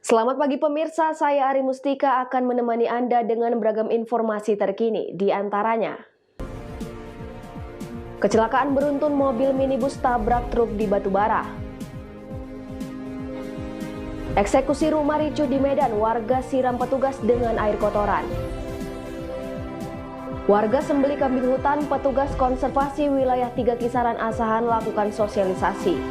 Selamat pagi pemirsa, saya Ari Mustika akan menemani Anda dengan beragam informasi terkini, di antaranya. Kecelakaan beruntun mobil minibus tabrak truk di Batubara. Eksekusi rumah ricuh di Medan, warga siram petugas dengan air kotoran. Warga sembeli kambing hutan, petugas konservasi wilayah 3 Kisaran Asahan lakukan sosialisasi.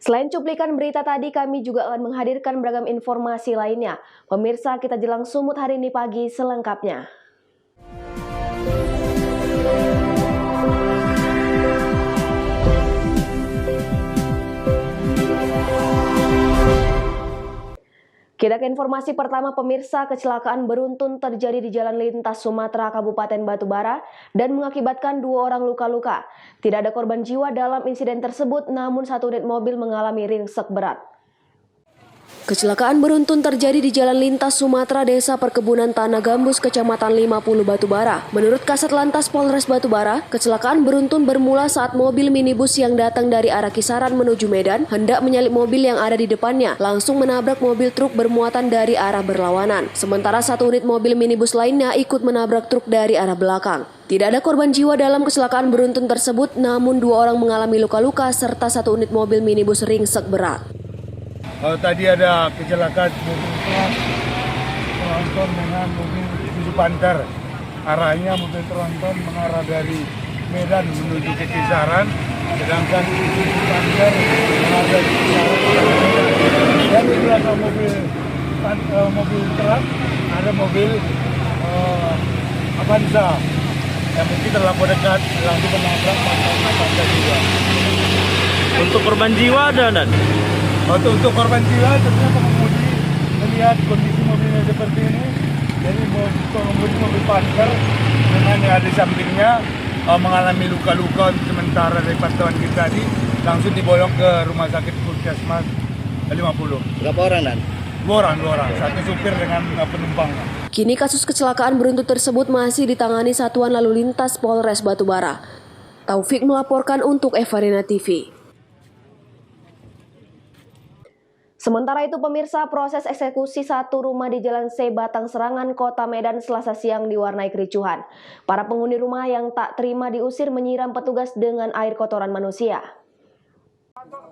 Selain cuplikan berita tadi, kami juga akan menghadirkan beragam informasi lainnya. Pemirsa, kita jelang sumut hari ini pagi selengkapnya. Kita ke informasi pertama pemirsa, kecelakaan beruntun terjadi di Jalan Lintas Sumatera Kabupaten Batubara dan mengakibatkan 2 orang luka-luka. Tidak ada korban jiwa dalam insiden tersebut, namun 1 unit mobil mengalami ringsek berat. Kecelakaan beruntun terjadi di Jalan Lintas Sumatera Desa Perkebunan Tanah Gambus, Kecamatan 50 Batubara. Menurut Kasat Lantas Polres Batubara, kecelakaan beruntun bermula saat mobil minibus yang datang dari arah Kisaran menuju Medan hendak menyalip mobil yang ada di depannya, langsung menabrak mobil truk bermuatan dari arah berlawanan. Sementara 1 unit mobil minibus lainnya ikut menabrak truk dari arah belakang. Tidak ada korban jiwa dalam kecelakaan beruntun tersebut, namun 2 orang mengalami luka-luka serta 1 unit mobil minibus ringsek berat. Tadi ada kecelakaan mobil truk tronton dengan mobil Isuzu Panther. Arahnya mobil tronton mengarah dari Medan menuju ke Kisaran, sedangkan Isuzu Panther mengarah dari Kisaran. Dan di belakang mobil truk ada mobil Avanza yang mungkin terlampau dekat langsung menabrak Panther juga. Untuk korban jiwa ada dan? Untuk korban jiwa tentunya pengemudi melihat kondisi mobilnya seperti ini, jadi pengemudi mobil Panther dengan yang ada di sampingnya mengalami luka-luka sementara dari pantauan kita tadi langsung dibolong ke rumah sakit Puskesmas 50. Berapa orang dan? 2 orang, 1 supir dengan penumpangnya. Kini kasus kecelakaan beruntun tersebut masih ditangani Satuan Lalu Lintas Polres Batubara. Taufik melaporkan untuk Evarina TV. Sementara itu pemirsa, proses eksekusi 1 rumah di Jalan C Batang Serangan, Kota Medan Selasa siang diwarnai kericuhan. Para penghuni rumah yang tak terima diusir menyiram petugas dengan air kotoran manusia.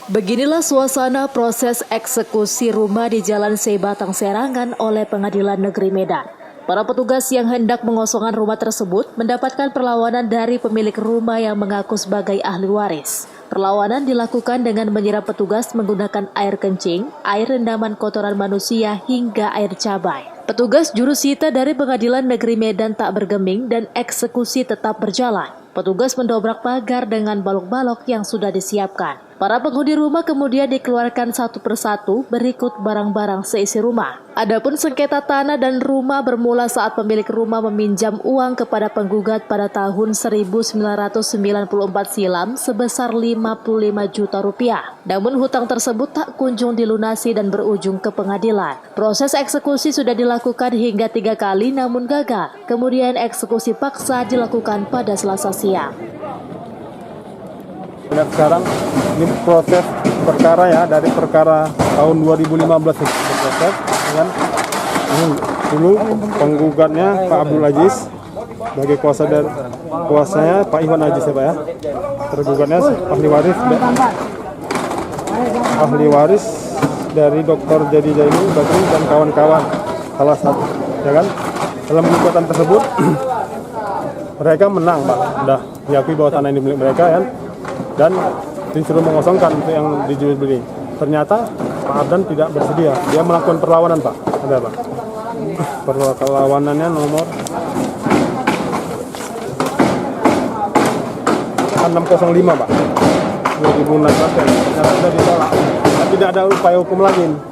Beginilah suasana proses eksekusi rumah di Jalan C Batang Serangan oleh Pengadilan Negeri Medan. Para petugas yang hendak mengosongkan rumah tersebut mendapatkan perlawanan dari pemilik rumah yang mengaku sebagai ahli waris. Perlawanan dilakukan dengan menyiram petugas menggunakan air kencing, air rendaman kotoran manusia, hingga air cabai. Petugas jurusita dari Pengadilan Negeri Medan tak bergeming dan eksekusi tetap berjalan. Petugas mendobrak pagar dengan balok-balok yang sudah disiapkan. Para penghuni rumah kemudian dikeluarkan satu persatu berikut barang-barang seisi rumah. Adapun sengketa tanah dan rumah bermula saat pemilik rumah meminjam uang kepada penggugat pada tahun 1994 silam sebesar 55 juta rupiah. Namun hutang tersebut tak kunjung dilunasi dan berujung ke pengadilan. Proses eksekusi sudah dilakukan hingga 3 kali namun gagal. Kemudian eksekusi paksa dilakukan pada Selasa siang. Dan sekarang ini proses perkara ya, dari perkara tahun 2015 berproses dengan ini dulu penggugatnya Pak Abdul Aziz sebagai kuasanya Pak Iwan Aziz ya Pak ya. Tergugatnya ahli waris dari Dr. Jadi Zaini Bakri dan kawan-kawan salah satu ya kan. Dalam gugatan tersebut mereka menang Pak, udah diakui bahwa tanah ini milik mereka kan. Dan disuruh mengosongkan untuk yang dijual beli. Ternyata Pak Ardan tidak bersedia. Dia melakukan perlawanan Pak. Ada Pak. Perlawanannya nomor 605 Pak. 2016 ternyata sudah ditolak. Dan tidak ada upaya hukum lagi.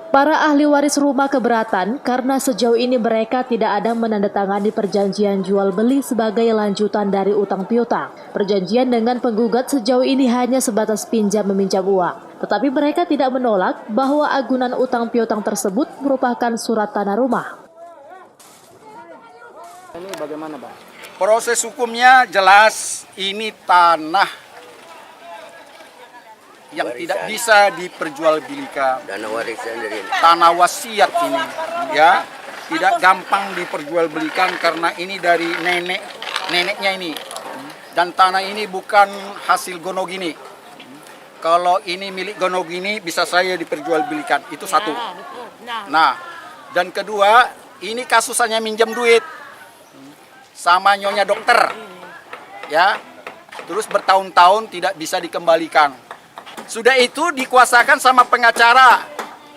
Para ahli waris rumah keberatan karena sejauh ini mereka tidak ada menandatangani perjanjian jual beli sebagai lanjutan dari utang piutang. Perjanjian dengan penggugat sejauh ini hanya sebatas pinjam meminjam uang. Tetapi mereka tidak menolak bahwa agunan utang piutang tersebut merupakan surat tanah rumah. Ini bagaimana Pak? Proses hukumnya jelas, ini tanah yang tidak bisa diperjualbelikan. Tanah wasiat ini, ya, tidak gampang diperjualbelikan karena ini dari neneknya ini. Dan tanah ini bukan hasil Gonogini. Kalau ini milik Gonogini bisa saya diperjualbelikan. Itu satu. Nah, dan kedua, ini kasusnya minjam duit sama nyonya dokter. Ya. Terus bertahun-tahun tidak bisa dikembalikan. Sudah itu dikuasakan sama pengacara,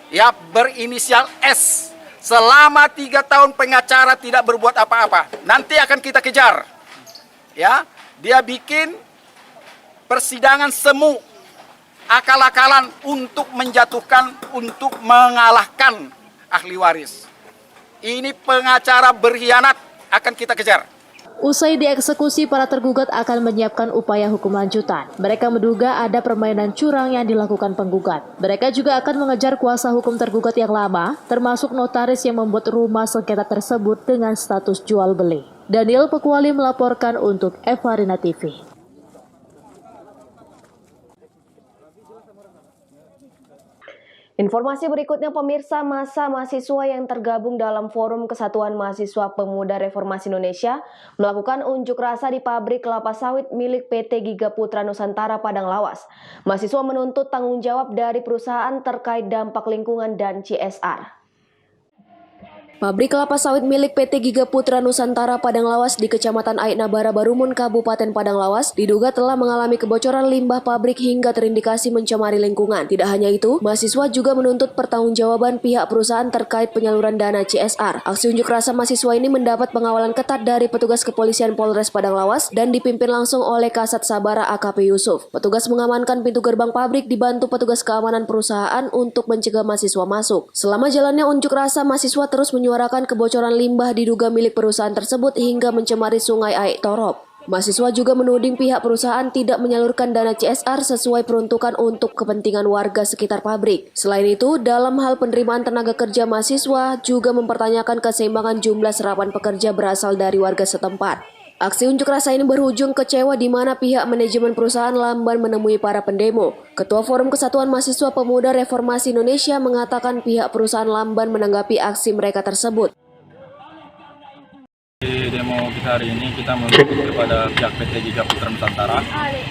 ya, berinisial S. Selama 3 tahun pengacara tidak berbuat apa-apa. Nanti akan kita kejar. Ya, dia bikin persidangan semu, akal-akalan untuk menjatuhkan, untuk mengalahkan ahli waris. Ini pengacara berkhianat, akan kita kejar. Usai dieksekusi, para tergugat akan menyiapkan upaya hukum lanjutan. Mereka menduga ada permainan curang yang dilakukan penggugat. Mereka juga akan mengejar kuasa hukum tergugat yang lama, termasuk notaris yang membuat rumah sengketa tersebut dengan status jual beli. Daniel Pekuali melaporkan untuk Evarina TV. Informasi berikutnya, pemirsa, massa mahasiswa yang tergabung dalam Forum Kesatuan Mahasiswa Pemuda Reformasi Indonesia melakukan unjuk rasa di pabrik kelapa sawit milik PT Giga Putra Nusantara Padang Lawas. Mahasiswa menuntut tanggung jawab dari perusahaan terkait dampak lingkungan dan CSR. Pabrik kelapa sawit milik PT Giga Putra Nusantara Padang Lawas di Kecamatan Aitnabara Barumun, Kabupaten Padang Lawas diduga telah mengalami kebocoran limbah pabrik hingga terindikasi mencemari lingkungan. Tidak hanya itu, mahasiswa juga menuntut pertanggungjawaban pihak perusahaan terkait penyaluran dana CSR. Aksi unjuk rasa mahasiswa ini mendapat pengawalan ketat dari petugas kepolisian Polres Padang Lawas dan dipimpin langsung oleh Kasat Sabara AKP Yusuf. Petugas mengamankan pintu gerbang pabrik dibantu petugas keamanan perusahaan untuk mencegah mahasiswa masuk. Selama jalannya unjuk rasa, mahasiswa terus menyuarakan kebocoran limbah diduga milik perusahaan tersebut hingga mencemari Sungai Aik Torop. Mahasiswa juga menuding pihak perusahaan tidak menyalurkan dana CSR sesuai peruntukan untuk kepentingan warga sekitar pabrik. Selain itu, dalam hal penerimaan tenaga kerja, mahasiswa juga mempertanyakan keseimbangan jumlah serapan pekerja berasal dari warga setempat. Aksi unjuk rasa ini berujung kecewa di mana pihak manajemen perusahaan lamban menemui para pendemo. Ketua Forum Kesatuan Mahasiswa Pemuda Reformasi Indonesia mengatakan pihak perusahaan lamban menanggapi aksi mereka tersebut. Di demo kita hari ini kita menuntut kepada pihak PT Giga Putra Nusantara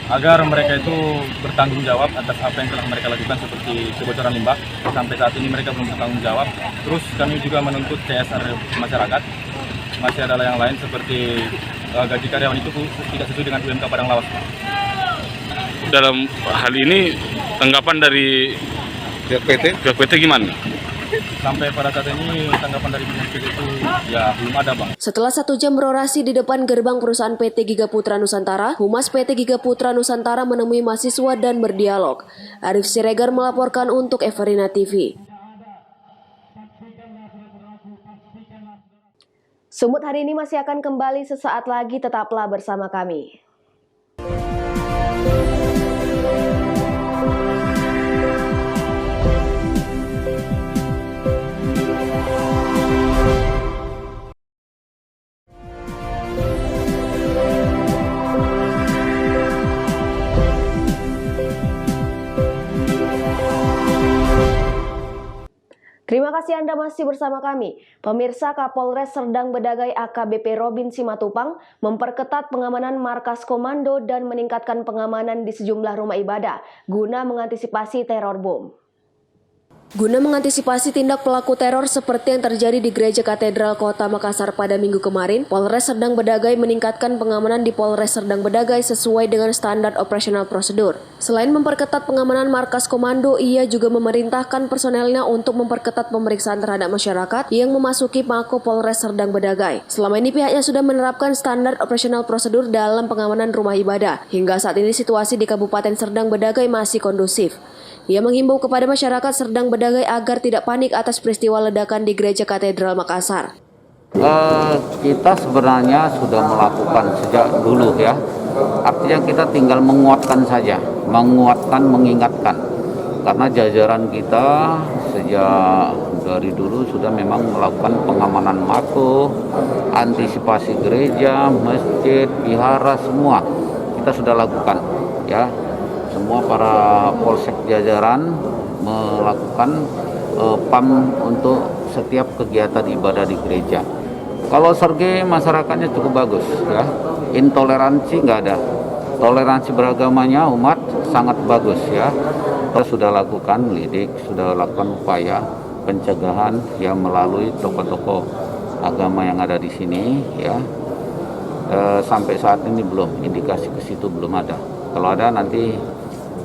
agar mereka itu bertanggung jawab atas apa yang telah mereka lakukan seperti kebocoran limbah. Sampai saat ini mereka belum bertanggung jawab. Terus kami juga menuntut CSR masyarakat. Masih ada yang lain seperti gaji karyawan itu tidak sesuai dengan UMK Padang Lawas. Dalam hal ini tanggapan dari pihak PT gimana? Sampai pada saat ini tanggapan dari pihak PT itu ya belum ada, Bang. Setelah 1 jam berorasi di depan gerbang perusahaan PT Giga Putra Nusantara, Humas PT Giga Putra Nusantara menemui mahasiswa dan berdialog. Arif Siregar melaporkan untuk Evarina TV. Sumut hari ini masih akan kembali sesaat lagi, tetaplah bersama kami. Terima kasih Anda masih bersama kami. Pemirsa, Kapolres Serdang Bedagai AKBP Robin Simatupang memperketat pengamanan markas komando dan meningkatkan pengamanan di sejumlah rumah ibadah guna mengantisipasi teror bom. Guna mengantisipasi tindak pelaku teror seperti yang terjadi di Gereja Katedral Kota Makassar pada Minggu kemarin, Polres Serdang Bedagai meningkatkan pengamanan di Polres Serdang Bedagai sesuai dengan standar operasional prosedur. Selain memperketat pengamanan markas komando, ia juga memerintahkan personelnya untuk memperketat pemeriksaan terhadap masyarakat yang memasuki Mako Polres Serdang Bedagai. Selama ini pihaknya sudah menerapkan standar operasional prosedur dalam pengamanan rumah ibadah. Hingga saat ini situasi di Kabupaten Serdang Bedagai masih kondusif. Ia menghimbau kepada masyarakat Serdang Bedagai agar tidak panik atas peristiwa ledakan di Gereja Katedral Makassar. Kita sebenarnya sudah melakukan sejak dulu ya. Artinya kita tinggal menguatkan saja, mengingatkan. Karena jajaran kita sejak dari dulu sudah memang melakukan pengamanan mako, antisipasi gereja, masjid, vihara semua kita sudah lakukan ya. semua para polsek jajaran melakukan PAM untuk setiap kegiatan ibadah di gereja. Kalau Sergei masyarakatnya cukup bagus ya, intoleransi nggak ada, toleransi beragamanya umat sangat bagus ya. Kita sudah lakukan lidik, sudah lakukan upaya pencegahan ya melalui tokoh-tokoh agama yang ada di sini ya. Sampai saat ini belum, indikasi ke situ belum ada. Kalau ada nanti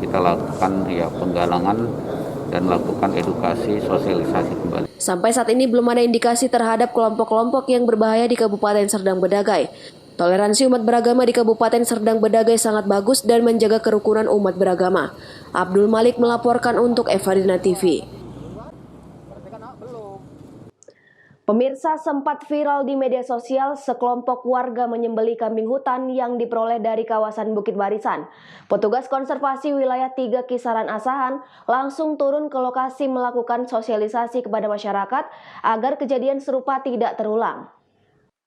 kita lakukan ya penggalangan dan lakukan edukasi, sosialisasi kembali. Sampai saat ini belum ada indikasi terhadap kelompok-kelompok yang berbahaya di Kabupaten Serdang Bedagai. Toleransi umat beragama di Kabupaten Serdang Bedagai sangat bagus dan menjaga kerukunan umat beragama. Abdul Malik melaporkan untuk Evadina TV. Pemirsa, sempat viral di media sosial sekelompok warga menyembelih kambing hutan yang diperoleh dari kawasan Bukit Barisan. Petugas konservasi wilayah 3 Kisaran Asahan langsung turun ke lokasi melakukan sosialisasi kepada masyarakat agar kejadian serupa tidak terulang.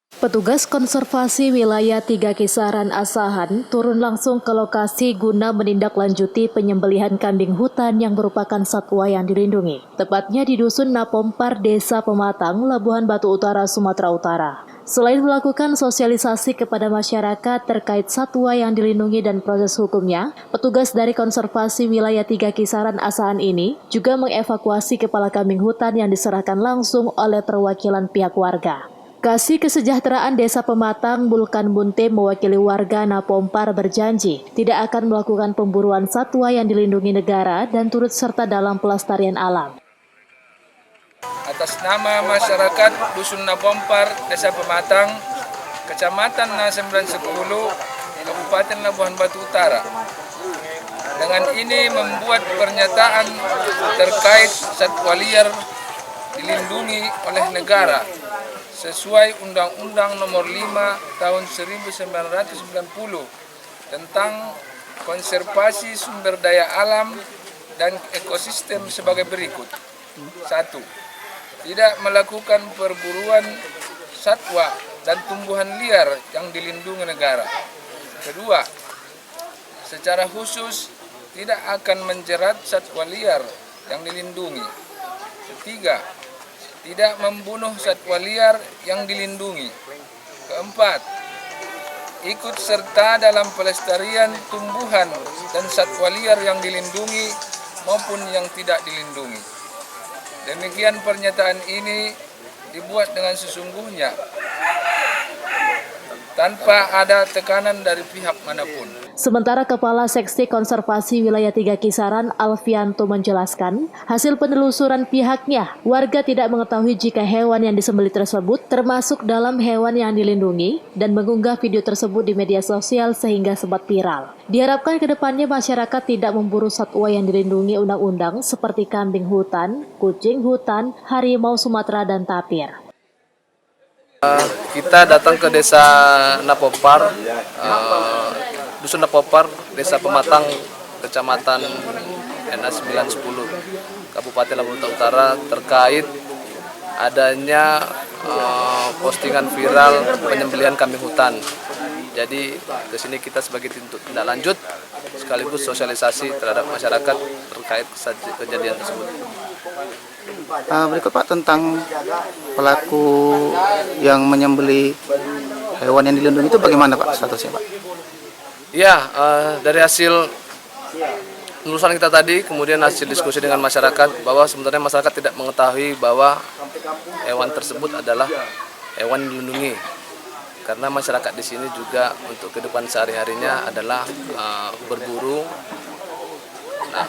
Petugas konservasi wilayah 3 Kisaran Asahan turun langsung ke lokasi guna menindaklanjuti penyembelihan kambing hutan yang merupakan satwa yang dilindungi. Tepatnya di Dusun Napompar, Desa Pematang, Labuhan Batu Utara, Sumatera Utara. Selain melakukan sosialisasi kepada masyarakat terkait satwa yang dilindungi dan proses hukumnya, petugas dari konservasi wilayah 3 Kisaran Asahan ini juga mengevakuasi kepala kambing hutan yang diserahkan langsung oleh perwakilan pihak warga. Kasih Kesejahteraan Desa Pematang, Bulkan Bunte, mewakili warga Napompar berjanji tidak akan melakukan pemburuan satwa yang dilindungi negara dan turut serta dalam pelestarian alam. Atas nama masyarakat Dusun Napompar, Desa Pematang, Kecamatan Na910, Kabupaten Labuhan Batu Utara. Dengan ini membuat pernyataan terkait satwa liar dilindungi oleh negara sesuai Undang-Undang Nomor 5 Tahun 1990 tentang konservasi sumber daya alam dan ekosistem sebagai berikut. 1. Tidak melakukan perburuan satwa dan tumbuhan liar yang dilindungi negara. 2. Secara khusus tidak akan menjerat satwa liar yang dilindungi. 3. Tidak membunuh satwa liar yang dilindungi. 4. Ikut serta dalam pelestarian tumbuhan dan satwa liar yang dilindungi maupun yang tidak dilindungi. Demikian pernyataan ini dibuat dengan sesungguhnya, tanpa ada tekanan dari pihak manapun. Sementara Kepala Seksi Konservasi Wilayah 3 Kisaran, Alfianto, menjelaskan, hasil penelusuran pihaknya, warga tidak mengetahui jika hewan yang disembelih tersebut termasuk dalam hewan yang dilindungi dan mengunggah video tersebut di media sosial sehingga sempat viral. Diharapkan ke depannya masyarakat tidak memburu satwa yang dilindungi undang-undang seperti kambing hutan, kucing hutan, harimau Sumatera, dan tapir. Kita datang ke Desa Napompar, Dusun Napompar, Desa Pematang, Kecamatan Na910, Kabupaten Labuhan Batu Utara, terkait adanya postingan viral penyembelihan kambing hutan. Jadi ke sini kita sebagai tindak lanjut sekaligus sosialisasi terhadap masyarakat terkait kejadian tersebut. Berikut Pak tentang pelaku yang menyembelih hewan yang dilindungi itu bagaimana Pak statusnya Pak? Ya, dari hasil penelusuran kita tadi, kemudian hasil diskusi dengan masyarakat bahwa sebenarnya masyarakat tidak mengetahui bahwa hewan tersebut adalah hewan dilindungi. Karena masyarakat di sini juga untuk kehidupan sehari-harinya adalah berburu. Nah,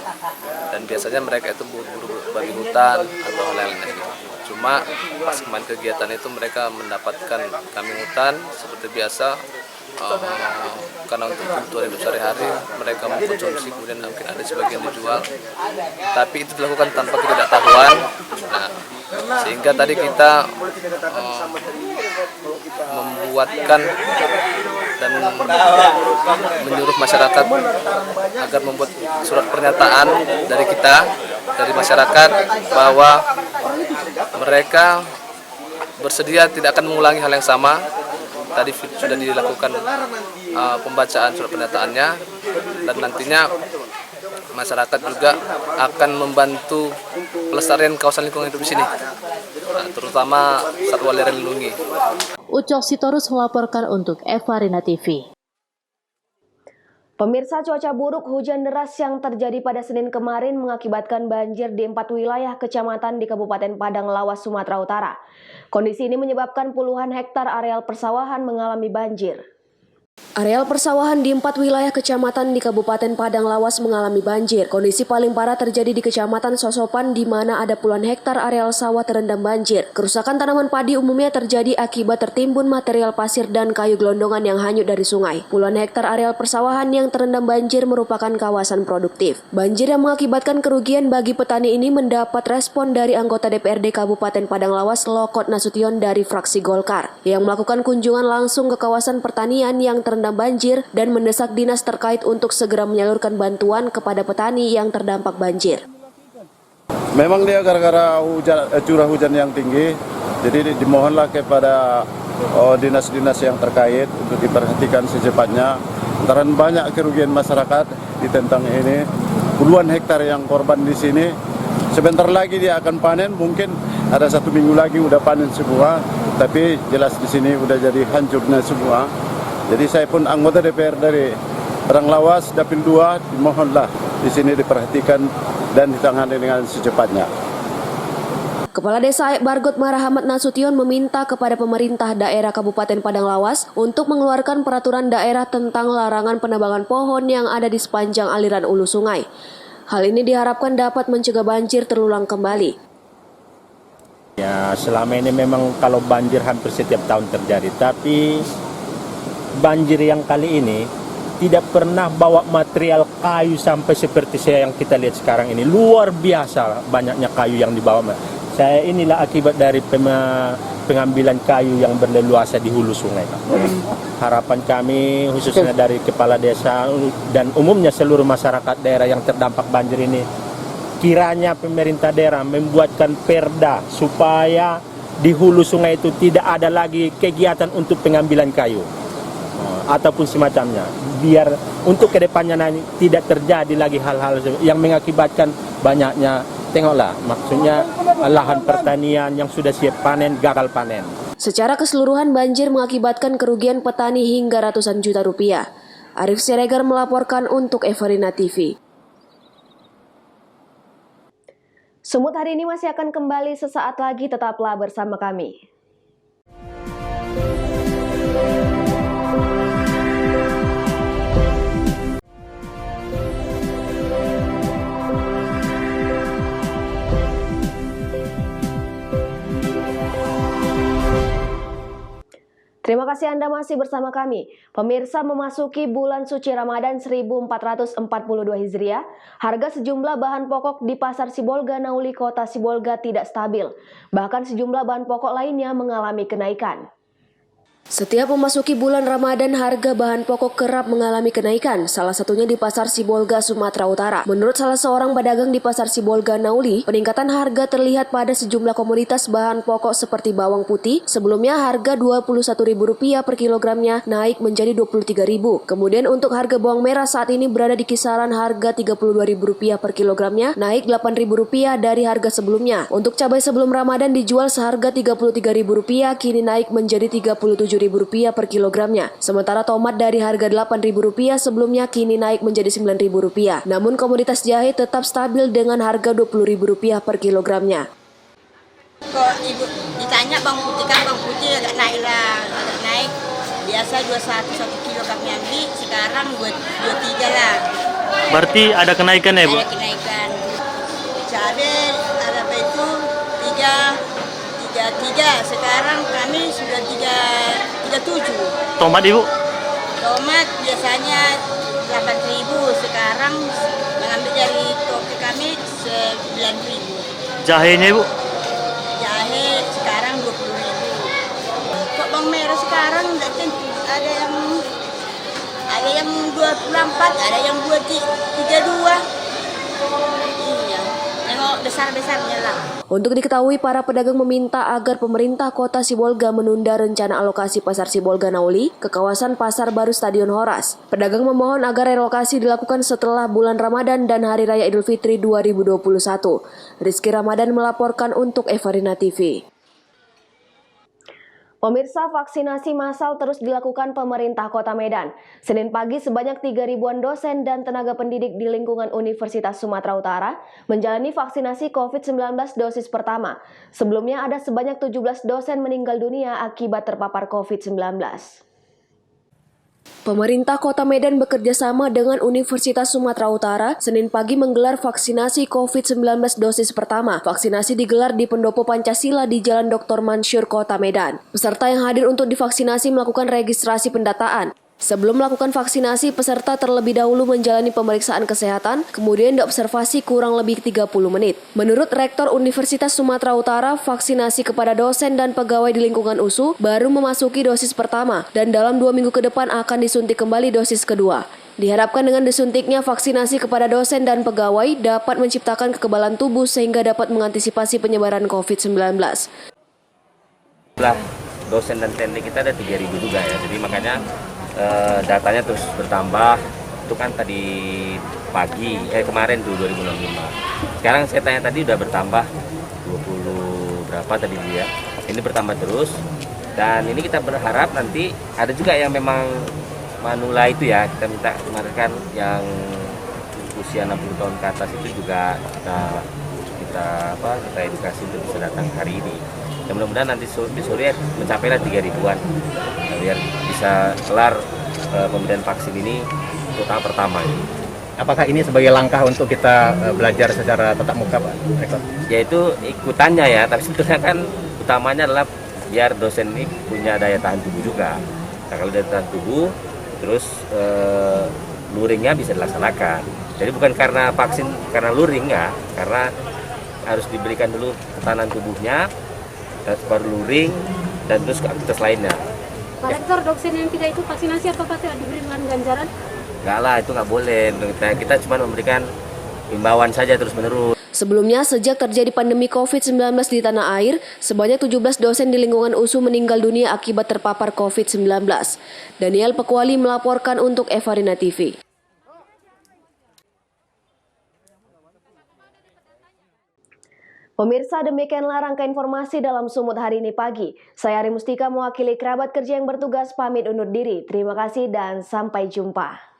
dan biasanya mereka itu berburu babi hutan atau lain-lain. Cuma pas kemarin kegiatan itu mereka mendapatkan kambing hutan seperti biasa. Karena untuk kebutuhan hidup sehari-hari mereka mengkonsumsi, kemudian mungkin ada sebagian dijual, tapi itu dilakukan tanpa ketidaktahuan. Nah, sehingga tadi kita membuatkan dan menyuruh masyarakat agar membuat surat pernyataan dari kita, dari masyarakat, bahwa mereka bersedia tidak akan mengulangi hal yang sama. Tadi sudah dilakukan pembacaan surat pernyataannya, dan nantinya masyarakat juga akan membantu pelestarian kawasan lingkungan hidup di sini, terutama satwa liar dilindungi. Ucok Sitorus melaporkan untuk Evarina TV. Pemirsa, cuaca buruk hujan deras yang terjadi pada Senin kemarin mengakibatkan banjir di 4 wilayah kecamatan di Kabupaten Padang Lawas, Sumatera Utara. Kondisi ini menyebabkan puluhan hektar areal persawahan mengalami banjir. Areal persawahan di 4 wilayah kecamatan di Kabupaten Padang Lawas mengalami banjir. Kondisi paling parah terjadi di Kecamatan Sosopan di mana ada puluhan hektar areal sawah terendam banjir. Kerusakan tanaman padi umumnya terjadi akibat tertimbun material pasir dan kayu gelondongan yang hanyut dari sungai. Puluhan hektar areal persawahan yang terendam banjir merupakan kawasan produktif. Banjir yang mengakibatkan kerugian bagi petani ini mendapat respon dari anggota DPRD Kabupaten Padang Lawas Lokot Nasution dari fraksi Golkar yang melakukan kunjungan langsung ke kawasan pertanian yang terendam banjir dan mendesak dinas terkait untuk segera menyalurkan bantuan kepada petani yang terdampak banjir. Memang dia gara-gara curah hujan yang tinggi, jadi dimohonlah kepada dinas-dinas yang terkait untuk diperhatikan secepatnya. Lantaran banyak kerugian masyarakat di tentang ini, puluhan hektar yang korban di sini. Sebentar lagi dia akan panen, mungkin ada 1 minggu lagi udah panen semua, tapi jelas di sini udah jadi hancurnya semua. Jadi saya pun anggota DPR dari Padang Lawas, Dapil 2, dimohonlah di sini diperhatikan dan ditangani dengan secepatnya. Kepala Desa Bargot Marahamat Nasution meminta kepada pemerintah daerah Kabupaten Padang Lawas untuk mengeluarkan peraturan daerah tentang larangan penebangan pohon yang ada di sepanjang aliran hulu sungai. Hal ini diharapkan dapat mencegah banjir terulang kembali. Ya, selama ini memang kalau banjir hampir setiap tahun terjadi, tapi banjir yang kali ini tidak pernah bawa material kayu sampai seperti yang kita lihat sekarang ini. Luar biasa banyaknya kayu yang dibawa. Saya inilah akibat dari pengambilan kayu yang berleluasa di hulu sungai. Harapan kami khususnya dari kepala desa dan umumnya seluruh masyarakat daerah yang terdampak banjir ini, kiranya pemerintah daerah membuatkan perda supaya di hulu sungai itu tidak ada lagi kegiatan untuk pengambilan kayu ataupun semacamnya, biar untuk kedepannya nanti tidak terjadi lagi hal-hal yang mengakibatkan banyaknya, tengoklah, maksudnya lahan pertanian yang sudah siap panen gagal panen. Secara keseluruhan banjir mengakibatkan kerugian petani hingga ratusan juta rupiah. Arif Siregar melaporkan untuk Evarina TV. Sumut hari ini masih akan kembali sesaat lagi, tetaplah bersama kami. Terima kasih Anda masih bersama kami. Pemirsa, memasuki bulan suci Ramadan 1442 Hijriah, harga sejumlah bahan pokok di Pasar Sibolga Nauli Kota Sibolga tidak stabil. Bahkan sejumlah bahan pokok lainnya mengalami kenaikan. Setiap memasuki bulan Ramadan, harga bahan pokok kerap mengalami kenaikan, salah satunya di Pasar Sibolga, Sumatera Utara. Menurut salah seorang pedagang di Pasar Sibolga Nauli, peningkatan harga terlihat pada sejumlah komoditas bahan pokok seperti bawang putih. Sebelumnya harga Rp21.000 per kilogramnya naik menjadi Rp23.000. Kemudian untuk harga bawang merah saat ini berada di kisaran harga Rp32.000 per kilogramnya, naik Rp8.000 dari harga sebelumnya. Untuk cabai sebelum Ramadan dijual seharga Rp33.000, kini naik menjadi Rp37.000 per kilogramnya. Sementara tomat dari harga Rp8.000 sebelumnya kini naik menjadi Rp9.000. Namun komoditas jahe tetap stabil dengan harga Rp20.000 per kilogramnya. Kok ibu ditanya bawang putih, kan bawang putih agak naik lah, agak naik. Biasa 21 1 kilo kami ambil, sekarang 23 lah. Berarti ada kenaikan ya, Bu? Ada kenaikan. Cabai ada apa itu 33, sekarang kami sudah 37. Tomat, Ibu? Tomat biasanya 8.000, sekarang mengambil dari toko kami 9.000. Jahenya, Ibu? Jahe sekarang 20.000. Kok bawang merah sekarang enggak tentu, ada yang 24, ada yang 32. Iya. Tengok besar-besarnya lah. Untuk diketahui, para pedagang meminta agar pemerintah kota Sibolga menunda rencana alokasi pasar Sibolga Nauli ke kawasan Pasar Baru Stadion Horas. Pedagang memohon agar relokasi dilakukan setelah bulan Ramadan dan Hari Raya Idul Fitri 2021. Rizky Ramadan melaporkan untuk Evarina TV. Pemirsa, vaksinasi massal terus dilakukan pemerintah Kota Medan. Senin pagi sebanyak 3.000-an dosen dan tenaga pendidik di lingkungan Universitas Sumatera Utara menjalani vaksinasi COVID-19 dosis pertama. Sebelumnya ada sebanyak 17 dosen meninggal dunia akibat terpapar COVID-19. Pemerintah Kota Medan bekerja sama dengan Universitas Sumatera Utara Senin pagi menggelar vaksinasi COVID-19 dosis pertama. Vaksinasi digelar di Pendopo Pancasila di Jalan Dr. Mansur, Kota Medan. Peserta yang hadir untuk divaksinasi melakukan registrasi pendataan. Sebelum melakukan vaksinasi, peserta terlebih dahulu menjalani pemeriksaan kesehatan, kemudian diobservasi kurang lebih 30 menit. Menurut Rektor Universitas Sumatera Utara, vaksinasi kepada dosen dan pegawai di lingkungan USU baru memasuki dosis pertama dan dalam 2 minggu ke depan akan disuntik kembali dosis kedua. Diharapkan dengan disuntiknya vaksinasi kepada dosen dan pegawai dapat menciptakan kekebalan tubuh sehingga dapat mengantisipasi penyebaran COVID-19. Dosen dan teknik kita ada 3.000 juga ya, jadi makanya datanya terus bertambah. Itu kan tadi pagi, kemarin tuh 2065. Sekarang saya tanya tadi udah bertambah 20 berapa tadi dia. Ini bertambah terus. Dan ini kita berharap nanti ada juga yang memang manula itu ya. Kita minta kemarin kan yang usia 60 tahun ke atas itu juga kita edukasi untuk bisa datang hari ini. Dan mudah-mudahan nanti di sore mencapailah 3.000-an biar bisa kelar pemberian vaksin ini tahap pertama. Apakah ini sebagai langkah untuk kita belajar secara tatap muka, Pak Rektor? Ya itu ikutannya ya, tapi sebetulnya kan utamanya adalah biar dosen ini punya daya tahan tubuh juga. Nah, kalau daya tahan tubuh, terus luringnya bisa dilaksanakan. Jadi bukan karena vaksin, karena luring ya, karena harus diberikan dulu ketahanan tubuhnya, baru luring, dan terus ke aktivitas lainnya. Pak Rektor, dosen yang tidak itu vaksinasi apakah tidak diberikan ganjaran? Enggak lah, itu nggak boleh. Kita cuma memberikan himbauan saja terus-menerus. Sebelumnya, sejak terjadi pandemi COVID-19 di tanah air, sebanyak 17 dosen di lingkungan USU meninggal dunia akibat terpapar COVID-19. Daniel Pekwali melaporkan untuk Evarina TV. Pemirsa, demikianlah rangka informasi dalam Sumut hari ini pagi. Saya Ari Mustika mewakili kerabat kerja yang bertugas pamit undur diri. Terima kasih dan sampai jumpa.